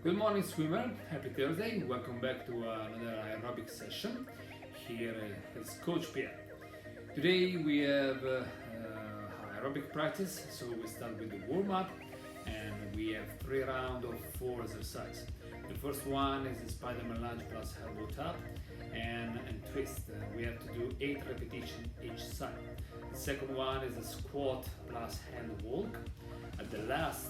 Good morning, swimmer. Happy Thursday. Welcome back to another aerobic session here at Coach Pier. Today we have aerobic practice, so we start with the warm-up and we have 3 rounds of 4 exercises. The first one is the Spider-Man lunge plus elbow tap and twist. We have to do 8 repetitions each side. The second one is the squat plus hand walk. At the last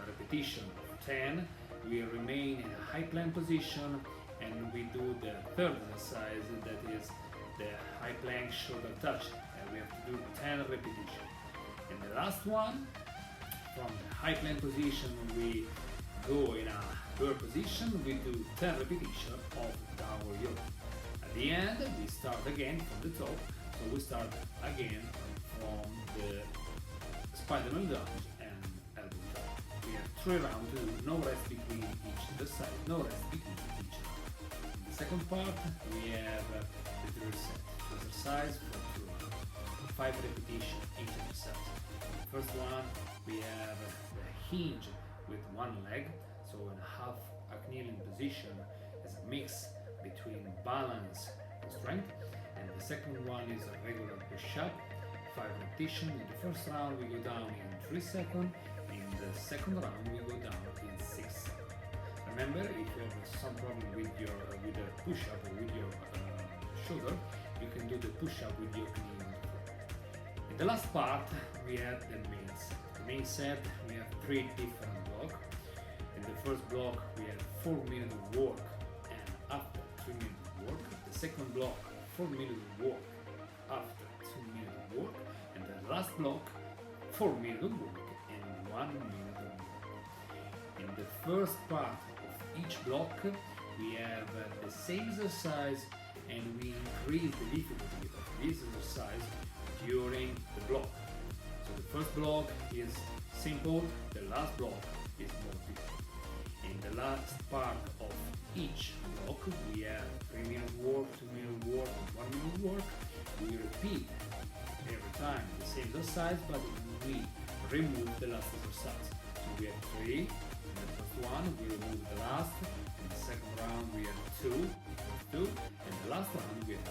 repetition of 10, we remain in a high plank position and we do the third exercise, that is the high plank shoulder touch, and we have to do 10 repetitions. And the last one, from the high plank position we go in a bird position, we do 10 repetitions of downward yoga. At the end we start again from the top, so we start again from the Spider-Man lunge and elbow tap. We have 3 rounds to do, no rest between each exercise, no rest between each round. In the second part we have the drill set, exercise for 2 rounds, 5 repetitions each exercise. The first one we have the hinge with one leg, so in a half a kneeling position as a mix between balance and strength. And the second one is a regular push-up, 5 repetitions. In the first round we go down in 3 seconds. In the second round we go down in 6 seconds. Remember, if you have some problem with the push-up or with your shoulder, you can do the push-up with your knee on the floor. In the last part we have the main set. The main set we have 3 different blocks. In the first block we have 4 minutes of work and after 3 minutes of work. The second block 4 minutes of work after 2 minutes of work. And the last block 4 minutes of work and 1 minute of work. In the first part of each block we have the same exercise and we increase the difficulty of this exercise during the block. So the first block is simple, the last block is more difficult. In the last part of each block we have 3 minutes work, 2 minutes work and 1 minute work. We repeat every time the same exercise, but we remove the last exercise. So we have 3, in the first one we remove the last, in the second round we have 2, and the last round we have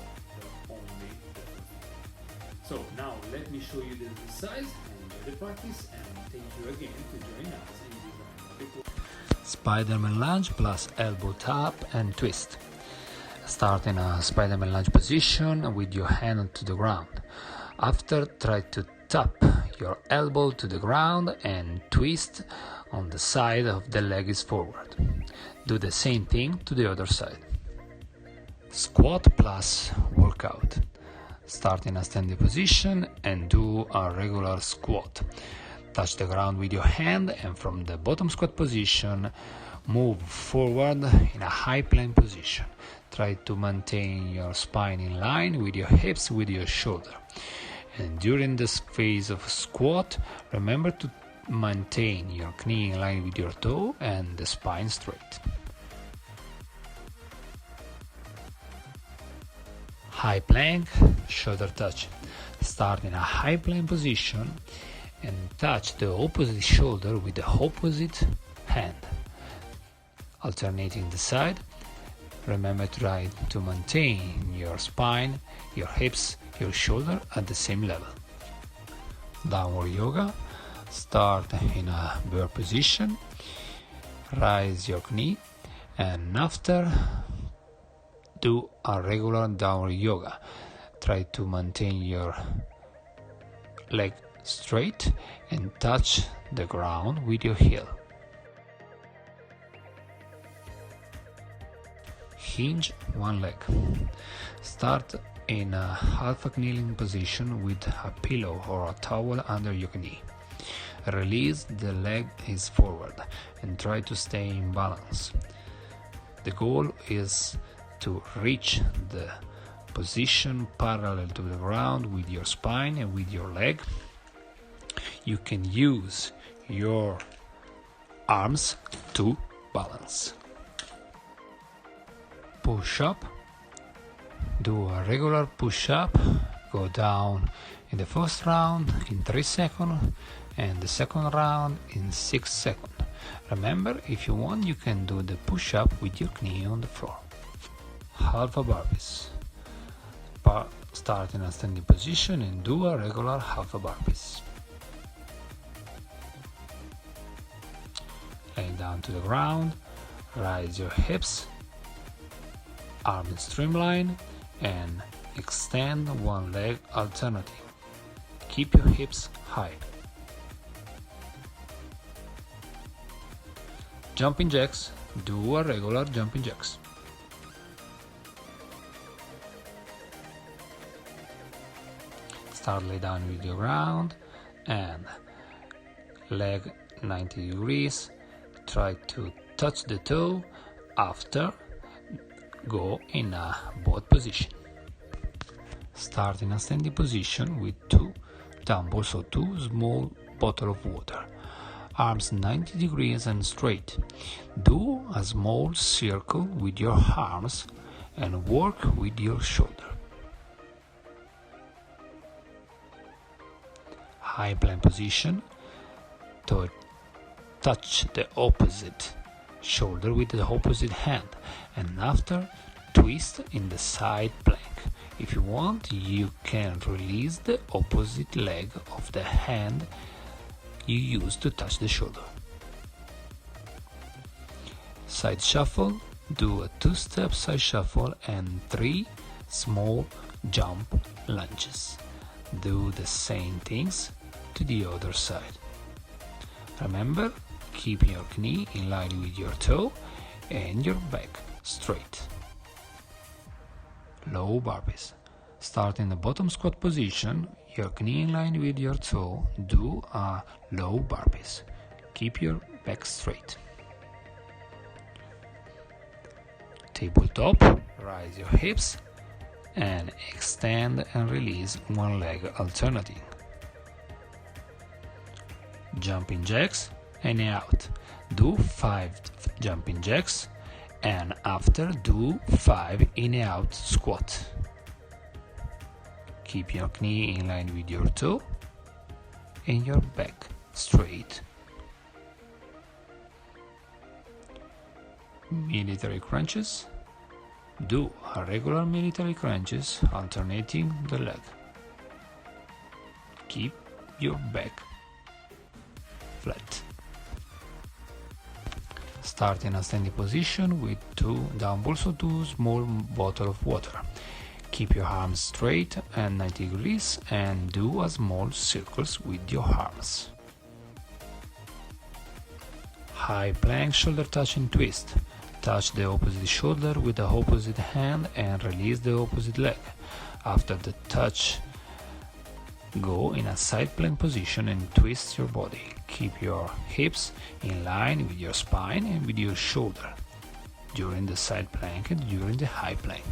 only the first one. So now let me show you the exercise and enjoy the practice, and thank you again to join us in this report. Spider-Man lunge plus elbow tap and twist. Start in a Spider-Man lunge position with your hand to the ground. After, try to tap your elbow to the ground and twist on the side of the leg is forward. Do the same thing to the other side. Squat plus workout. Start in a standing position and do a regular squat. Touch the ground with your hand and from the bottom squat position move forward in a high plank position. Try to maintain your spine in line with your hips, with your shoulder. And during this phase of squat, remember to maintain your knee in line with your toe and the spine straight. High plank, shoulder touch. Start in a high plank position and touch the opposite shoulder with the opposite hand. Alternating the side. Remember to try to maintain your spine, your hips, your shoulder at the same level. Downward yoga. Start in a bird position. Raise your knee and after do a regular downward yoga. Try to maintain your leg straight and touch the ground with your heel. Hinge one leg. Start in a half a kneeling position with a pillow or a towel under your knee. Release the leg is forward and try to stay in balance. The goal is to reach the position parallel to the ground with your spine and with your leg. You can use your arms to balance. Push up. Do a regular push up. Go down in the first round in 3 seconds and the second round in 6 seconds. Remember, if you want, you can do the push-up with your knee on the floor. Half a burpees. Start in a standing position and do a regular half a burpees. Lay down to the ground, raise your hips, arms streamline, and extend one leg alternating. Keep your hips high. Jumping jacks, do a regular jumping jacks. Start lay down with your ground and leg 90 degrees. Try to touch the toe. After, go in a boat position. Start in a standing position with 2 dumbbells or 2 small bottles of water. Arms 90 degrees and straight. Do a small circle with your arms and work with your shoulder. High plank position. To touch the opposite shoulder with the opposite hand, and after twist in the side plank. If you want, you can release the opposite leg of the hand you use to touch the shoulder. Side shuffle. Do a 2-step side shuffle and 3 small jump lunges. Do the same things to the other side. Remember, keep your knee in line with your toe and your back straight. Low burpees. Start in the bottom squat position, your knee in line with your toe. Do a low burpees. Keep your back straight. Tabletop. Raise your hips and extend and release one leg alternating. Jumping jacks and out. Do 5 jumping jacks and after do 5 in and out squat. Keep your knee in line with your toe and your back straight. Military crunches. Do a regular military crunches alternating the leg. Keep your back flat. Start in a standing position with 2 dumbbells or 2 small bottles of water. Keep your arms straight and 90 degrees and do a small circles with your arms. High plank shoulder touching twist. Touch the opposite shoulder with the opposite hand and release the opposite leg. After the touch, go in a side plank position and twist your body. Keep your hips in line with your spine and with your shoulder during the side plank and during the high plank.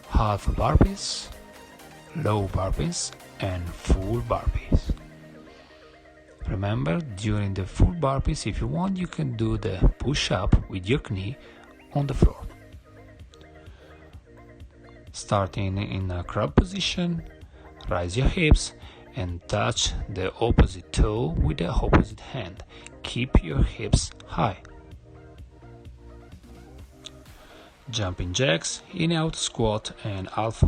Half burpees, low burpees, and full burpees. Remember, during the full burpees, if you want, you can do the push-up with your knee on the floor. Starting in a crab position, raise your hips and touch the opposite toe with the opposite hand. Keep your hips high. Jumping jacks, in-out squat and half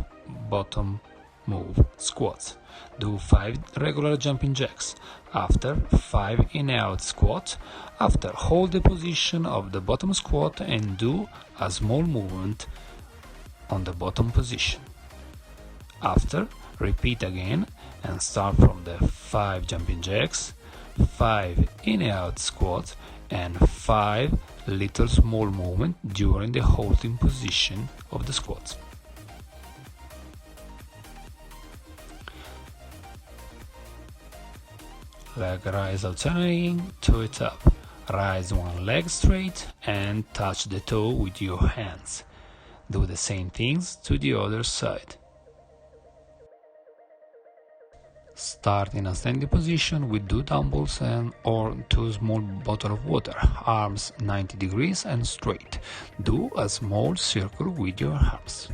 bottom move squats. Do 5 regular jumping jacks. After 5 in-out squat. After, hold the position of the bottom squat and do a small movement on the bottom position. After, repeat again and start from the 5 jumping jacks, 5 in-out squat and 5 little small movement during the holding position of the squats. Leg rise alternating, toe it up. Rise one leg straight and touch the toe with your hands. Do the same things to the other side. Start in a standing position with 2 dumbbells or 2 small bottles of water. Arms 90 degrees and straight. Do a small circle with your arms.